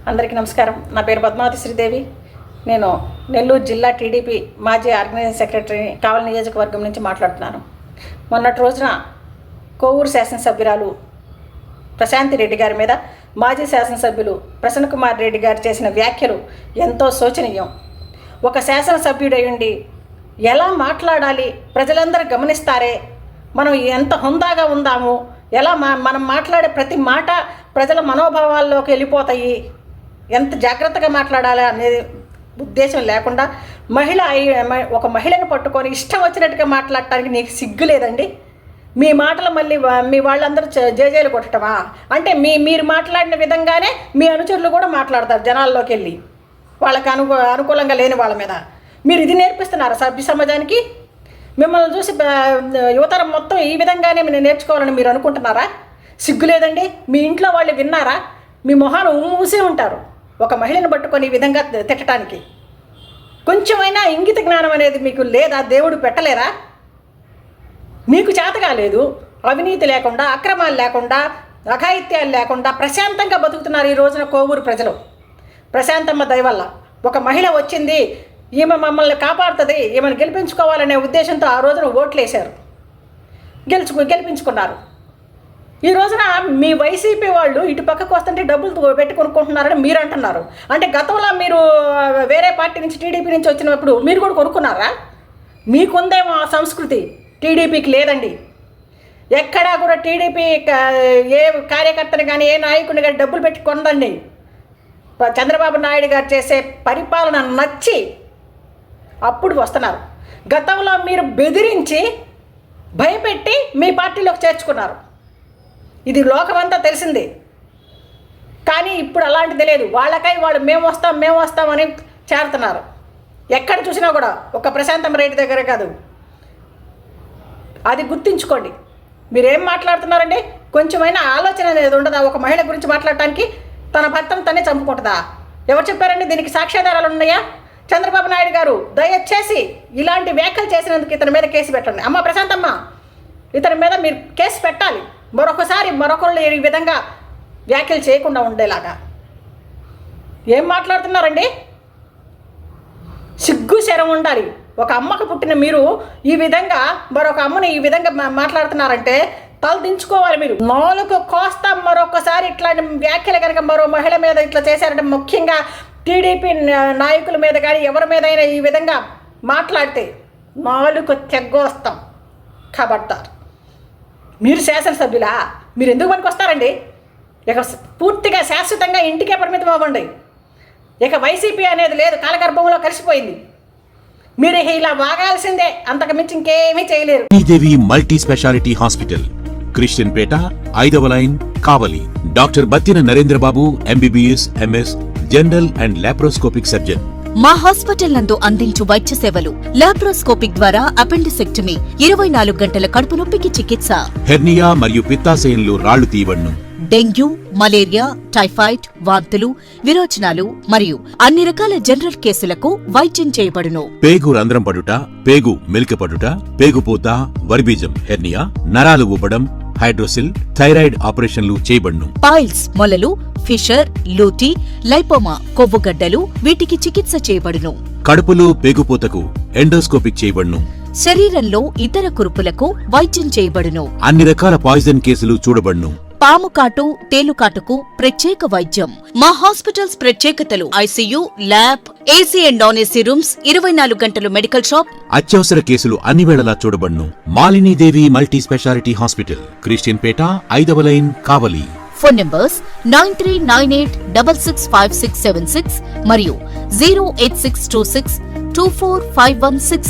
అందరికీ నమస్కారం. నా పేరు పద్మావతి శ్రీదేవి. నేను నెల్లూరు జిల్లా టీడీపీ మాజీ ఆర్గనైజింగ్ సెక్రటరీని, కావలి నియోజకవర్గం నుంచి మాట్లాడుతున్నాను. మొన్నటి రోజున కోవూరు శాసనసభ్యురాలు ప్రశాంతి రెడ్డి గారి మీద మాజీ శాసనసభ్యులు ప్రసన్న కుమార్ రెడ్డి గారు చేసిన వ్యాఖ్యలు ఎంతో శోచనీయం. ఒక శాసనసభ్యుడై ఉండి ఎలా మాట్లాడాలి ప్రజలందరూ గమనిస్తారే, మనం ఎంత హుందాగా ఉందాము, ఎలా మనం మాట్లాడే ప్రతి మాట ప్రజల మనోభావాల్లోకి వెళ్ళిపోతాయి, ఎంత జాగ్రత్తగా మాట్లాడాలి అనేది ఉద్దేశం లేకుండా ఒక మహిళను పట్టుకొని ఇష్టం వచ్చినట్టుగా మాట్లాడటానికి నీకు సిగ్గు లేదండి? మీ మాటలు మళ్ళీ మీ వాళ్ళందరూ జేజేలు కొట్టడమా? అంటే మీరు మాట్లాడిన విధంగానే మీ అనుచరులు కూడా మాట్లాడతారు జనాల్లోకి వెళ్ళి, వాళ్ళకి అనుకూలంగా లేని వాళ్ళ మీద. మీరు ఇది నేర్పిస్తున్నారా సభ్య సమాజానికి? మిమ్మల్ని చూసి యువతరం మొత్తం ఈ విధంగానే మీరు నేర్చుకోవాలని మీరు అనుకుంటున్నారా? సిగ్గు లేదండి? మీ ఇంట్లో వాళ్ళు విన్నారా? మీ మొహాన్ని మూసే ఉంటారు ఒక మహిళను పట్టుకొని ఈ విధంగా తిట్టడానికి. కొంచెమైనా ఇంగిత జ్ఞానం అనేది మీకు లేదా? దేవుడు పెట్టలేరా? మీకు చేత కాలేదు. అవినీతి లేకుండా, అక్రమాలు లేకుండా, అఘాయిత్యాలు లేకుండా ప్రశాంతంగా బతుకుతున్నారు ఈ రోజున కోవూరు ప్రజలు. ప్రశాంతమ్మ దయ వల్ల ఒక మహిళ వచ్చింది, ఈమె మమ్మల్ని కాపాడుతుంది, ఈమెను గెలిపించుకోవాలనే ఉద్దేశంతో ఆ రోజున ఓట్లేశారు, గెలిపించుకున్నారు. ఈ రోజున మీ వైసీపీ వాళ్ళు ఇటు పక్కకు వస్తుంటే డబ్బులు పెట్టి కొనుక్కుంటున్నారని మీరు అంటున్నారు. అంటే గతంలో మీరు వేరే పార్టీ నుంచి టీడీపీ నుంచి వచ్చినప్పుడు మీరు కూడా కొనుక్కున్నారా? మీకుందేమో ఆ సంస్కృతి, టీడీపీకి లేదండి. ఎక్కడా కూడా టీడీపీ ఏ కార్యకర్తని కానీ ఏ నాయకుడిని కానీ డబ్బులు పెట్టి కొనదండి. చంద్రబాబు నాయుడు గారు చేసే పరిపాలన నచ్చి అప్పుడు వస్తున్నారు. గతంలో మీరు బెదిరించి భయపెట్టి మీ పార్టీలోకి చేర్చుకున్నారు. ఇది లోకమంతా తెలిసింది. కానీ ఇప్పుడు అలాంటిది లేదు. వాళ్ళకై వాళ్ళు మేము వస్తామని చేరుతున్నారు. ఎక్కడ చూసినా కూడా ఒక ప్రశాంతమ్మ రెడ్డి దగ్గర కాదు. అది గుర్తుంచుకోండి. మీరేం మాట్లాడుతున్నారండి? కొంచెమైనా ఆలోచన అనేది ఉండదా? ఒక మహిళ గురించి మాట్లాడటానికి తన భర్తను తనే చంపుకుంటుందా? ఎవరు చెప్పారండి? దీనికి సాక్ష్యాధారాలు ఉన్నాయా? చంద్రబాబు నాయుడు గారు దయచేసి ఇలాంటి వ్యాఖ్యలు చేసినందుకు ఇతని మీద కేసు పెట్టండి. అమ్మ ప్రశాంతమ్మ, ఇతని మీద మీరు కేసు పెట్టాలి. మరొకళ్ళు ఈ విధంగా వ్యాఖ్యలు చేయకుండా ఉండేలాగా. ఏం మాట్లాడుతున్నారండి? సిగ్గు శరం ఉండాలి. ఒక అమ్మకు పుట్టిన మీరు ఈ విధంగా మరొక అమ్మని ఈ విధంగా మాట్లాడుతున్నారంటే తల దించుకోవాలి మీరు. నాలుగు కోస్తా మరొకసారి ఇట్లాంటి వ్యాఖ్యలు కనుక మరో మహిళ మీద ఇట్లా చేశారంటే, ముఖ్యంగా టీడీపీ నాయకుల మీద కానీ ఎవరి మీద అయినా ఈ విధంగా మాట్లాడితే నాలుగు తెగ్గొస్తాం. ఖబర్దార్. మీరు శాసనసభ్యులా? మీరు ఎందుకు పనికి వస్తారండి? ఇక పూర్తిగా శాశ్వతంగా ఇంటికే పరిమితం అవ్వండి. ఇక వైసీపీ అనేది లేదు, కాలగర్భంలో కలిసిపోయింది. మీరు ఇలా వాగాల్సిందే, అంతకు మించి ఇంకేమీ చేయలేరు. Sridevi multi specialty hospital, Christianpet, 5వ line, Kavali. Doctor Battina Narendrababu, MBBS, MS, general and laparoscopic surgeon. మా హాస్పిటల్ నందు అందించు వైద్య సేవలు: లాప్రోస్కోపిక్ ద్వారా అపెండిసెక్టమీ, 24 గంటల కడుపు నొప్పికి చికిత్స, హెర్నియా మరియు పిత్తాశయంలో రాళ్లు తీయబడును, డెంగ్యూ, మలేరియా, టైఫాయిడ్, వాంతులు, విరోచనాలు మరియు అన్ని రకాల జనరల్ కేసులకు వైద్యం చేయబడును. పేగు రంధ్రం పడుట, పేగు మెలికపడుట, పేగుపూత, వర్బీజం, హెర్నియా, నరాలు ఉబ్బడం, హైడ్రోసిల్, థైరాయిడ్ ఆపరేషన్లు చేయబడును. పైల్స్, మొలలు, ఫిషర్, లూటీ, లైపోమా, కొవ్వుగడ్డలు, వీటికి చికిత్స చేయబడును. కడుపులో పేగుపూతకు ఎండోస్కోపిక్ చేయబడును. శరీరంలో ఇతర కురుపులకు వైద్యం చేయబడును. అన్ని రకాల పాయిజన్ కేసులు చూడబడును. పాము కాటు, తేలుకాటుకు ప్రత్యేక వైద్యం. మా హాస్పిటల్స్ ప్రత్యేకతలు: ICU, lab, AC and non AC rooms, 24 గంటలు మెడికల్ షాప్. అత్యవసర కేసులు అన్ని వేళలా చూడబడును. Malinidevi multi specialty hospital, Christianpet, 5వ లైన్, కావలి. ఫోన్ నంబర్స్ 9398665676 మరియు 08626245166.